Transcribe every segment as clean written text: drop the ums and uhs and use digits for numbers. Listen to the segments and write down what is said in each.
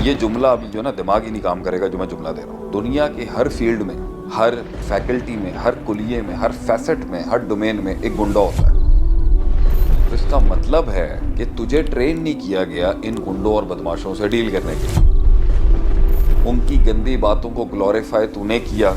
ये जुमला अभी जो ना दिमाग ही नहीं काम करेगा जो मैं जुमला दे रहा हूँ। दुनिया के हर फील्ड में, हर फैकल्टी में, हर कुलिये में, हर फैसेट में, हर डोमेन में एक गुंडा होता है। तो इसका मतलब है कि तुझे ट्रेन नहीं किया गया इन गुंडों और बदमाशों से डील करने के लिए। उनकी गंदी बातों को ग्लोरीफाई तूने किया,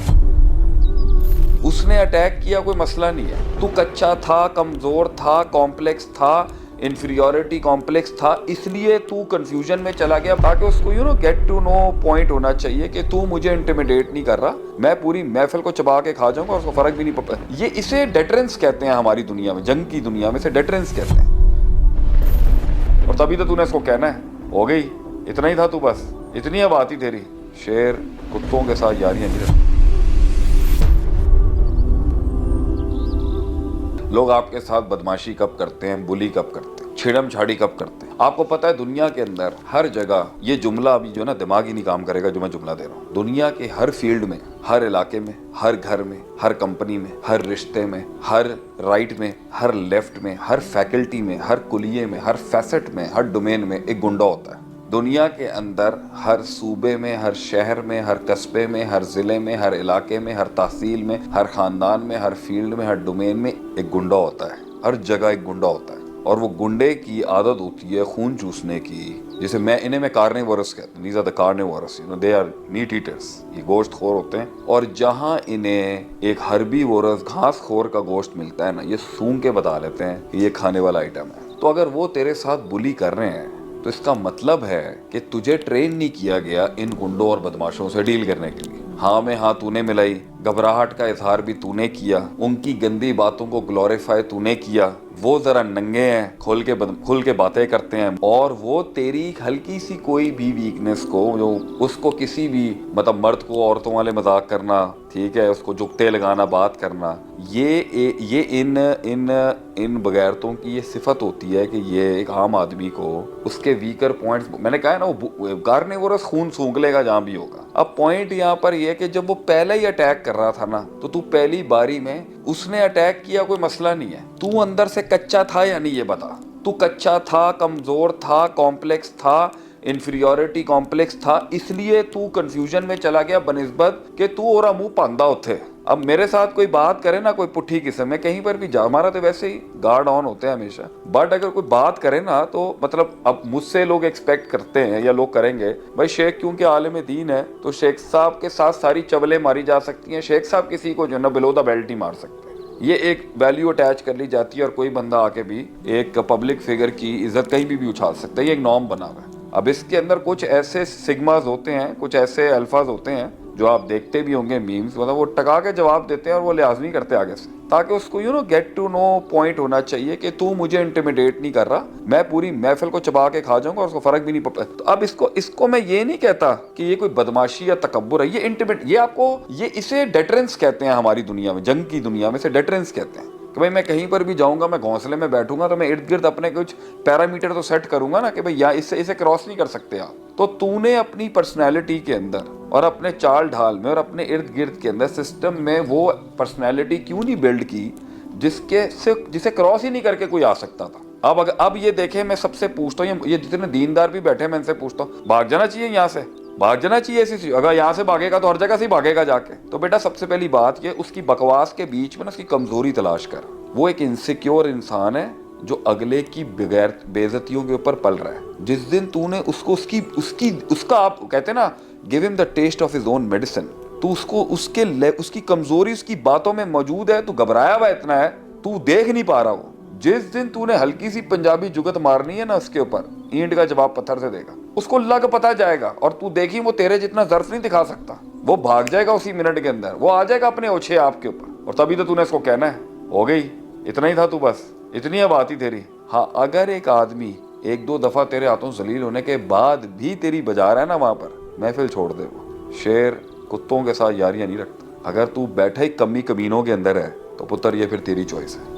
उसने अटैक किया, कोई मसला नहीं है। तू कच्चा था, कमजोर था, कॉम्प्लेक्स था, इंफीरियोरिटी कॉम्प्लेक्स था, इसलिए तू कंफ्यूजन में चला गया। ताकि उसको गेट टू नो पॉइंट होना चाहिए कि तू मुझे इंटिमिडेट नहीं कर रहा, मैं पूरी महफिल को चबा के खा जाऊंगा और उसको फर्क भी नहीं पड़ता। ये इसे डेटरेंस कहते हैं हमारी दुनिया में, जंग की दुनिया में से डेटरेंस कहते हैं। और तभी तो तूने इसको कहना है, हो गई, इतना ही था तू, बस इतनी अब आती तेरी। शेर कुत्तों के साथ यारियां नहीं रखती। लोग आपके साथ बदमाशी कब करते हैं, बुली कब करते हैं, छेड़म छाड़ी कब करते हैं। आपको पता है दुनिया के अंदर हर जगह ये जुमला अभी जो ना दिमाग ही नहीं काम करेगा जो मैं जुमला दे रहा हूँ। दुनिया के हर फील्ड में, हर इलाके में, हर घर में, हर कंपनी में, हर रिश्ते में, हर राइट में, हर लेफ्ट में, हर फैकल्टी में, हर कुलिये में, हर फैसेट में, हर डोमेन में एक गुंडा होता है। दुनिया के अंदर हर सूबे में, हर शहर में, हर कस्बे में, हर जिले में, हर इलाके में, हर तहसील में, हर खानदान में, हर फील्ड में, हर डोमेन में एक गुंडा होता है। हर जगह एक गुंडा होता है। और वो गुंडे की आदत होती है खून चूसने की, जिसे मैं कार्निवोरस कहते हैं। These are the carnivorous, they are meat eaters. ये गोश्त खोर होते हैं। और जहां इन्हें एक हर्बीवोरस घास खोर का गोश्त मिलता है ना, ये सूंघ के बता लेते हैं कि ये खाने वाला आइटम है। तो अगर वो तेरे साथ बुली कर रहे हैं तो इसका मतलब है कि तुझे ट्रेन नहीं किया गया इन गुंडों और बदमाशों से डील करने के लिए। हाँ में हाँ तूने मिलाई, घबराहट का इजहार भी तूने किया, उनकी गंदी बातों को ग्लोरीफाई तूने किया। वो जरा नंगे हैं, खुल के बातें करते हैं, और वो तेरी हल्की सी कोई भी वीकनेस को, जो उसको किसी भी मतलब मर्द को औरतों वाले मजाक करना, ठीक है, उसको जुगते लगाना, बात करना, ये इन बगैरतों की ये सिफत होती है कि ये एक आम आदमी को उसके वीकर पॉइंट्स, मैंने कहा है ना, वो कार्निवोरस खून सूंघ लेगा जहां भी होगा। अब पॉइंट यहाँ पर ये है कि जब वो पहले ही अटैक कर रहा था ना, तो तू पहली बारी में उसने अटैक किया, कोई मसला नहीं है। तू अंदर से कच्चा था या नहीं ये बता। तू कच्चा था, कमजोर था, कॉम्प्लेक्स था, इंफीरियोरिटी कॉम्प्लेक्स था, इसलिए तू कंफ्यूजन में चला गया बनिस्बत कि तू और मुंह पांदा उठे। अब मेरे साथ कोई बात करे ना, कोई पुट्ठी किस्म में कहीं पर भी जा, हमारा तो वैसे ही गार्ड ऑन होते हैं हमेशा, बट अगर कोई बात करे ना तो मतलब अब मुझसे लोग एक्सपेक्ट करते हैं या लोग करेंगे, भाई शेख क्योंकि आलिम दीन है तो शेख साहब के साथ सारी चवलें मारी जा सकती हैं, शेख साहब किसी को जो ना बिलो द बेल्ट ही मार सकते हैं। ये एक वैल्यू अटैच कर ली जाती है और कोई बंदा आके भी एक पब्लिक फिगर की इज्जत कहीं भी उछाल सकता है। ये एक नॉर्म बना हुआ है। अब इसके अंदर कुछ ऐसे सिग्मास होते हैं, कुछ ऐसे अल्फाज होते हैं जो आप देखते भी होंगे मीम्स, मतलब वो टका के जवाब देते हैं और वो लिहाज नहीं करते आगे से, ताकि उसको गेट टू नो पॉइंट होना चाहिए कि तू मुझे इंटिमिडेट नहीं कर रहा, मैं पूरी महफिल को चबा के खा जाऊंगा और उसको फर्क भी नहीं पड़ता। तो अब इसको मैं ये नहीं कहता कि ये कोई बदमाशी या तकब्बुर है, ये इंटिमिड, ये इसे डेटरेंस कहते हैं हमारी दुनिया में, जंग की दुनिया में से डेटरेंस कहते हैं कि भाई मैं कहीं पर भी जाऊंगा, मैं घोंसले में बैठूंगा तो मैं इर्द गिर्द अपने कुछ पैरामीटर तो सेट करूंगा ना कि भाई यहाँ इसे क्रॉस नहीं कर सकते आप। तो तूने अपनी पर्सनैलिटी के अंदर और अपने चाल ढाल में और अपने इर्द गिर्द के अंदर सिस्टम में वो पर्सनैलिटी क्यों नहीं बिल्ड की जिसे क्रॉस ही नहीं करके कोई आ सकता था। अब ये देखे, मैं सबसे पूछता हूँ, ये जितने दीनदार भी बैठे, मैं इनसे पूछता हूँ, भाग जाना चाहिए यहाँ से, भाग जाना चाहिए ऐसी। अगर यहाँ से भागेगा तो हर जगह से भागेगा जाके। तो बेटा सबसे पहली बात ये, उसकी बकवास के बीच में ना उसकी कमजोरी तलाश कर। वो एक इनसिक्योर इंसान है जो अगले की बगैर बेइज्जतियों के ऊपर पल रहा है। जिस दिन तूने उसको उसका आप कहते हैं ना, give him the taste of his own medicine, तू उसको उसकी कमजोरी उसकी बातों में मौजूद है, तू घबराया हुआ इतना है, तू देख नहीं पा रहा वो। जिस दिन तूने हल्की सी पंजाबी जुगत मारनी है ना उसके ऊपर, ईंट का जवाब पत्थर से देगा, उसको लग पता जाएगा। और तू देखी वो तेरे जितना ज़र्फ नहीं दिखा सकता, वो भाग जाएगा उसी मिनट के अंदर, वो आ जाएगा अपने ओछे आपके ऊपर। और तभी तो तूने इसको कहना है, हो गई, इतना ही था तू, बस इतनी अब आती तेरी। हाँ, अगर एक आदमी एक दो दफा तेरे हाथों जलील होने के बाद भी तेरी बजा रहा है ना, वहां पर महफिल छोड़ दे। वो शेर कुत्तों के साथ यारियां नहीं रखता। अगर तू बैठे कमी कमीनों के अंदर है तो पुत्र ये फिर तेरी चॉइस है।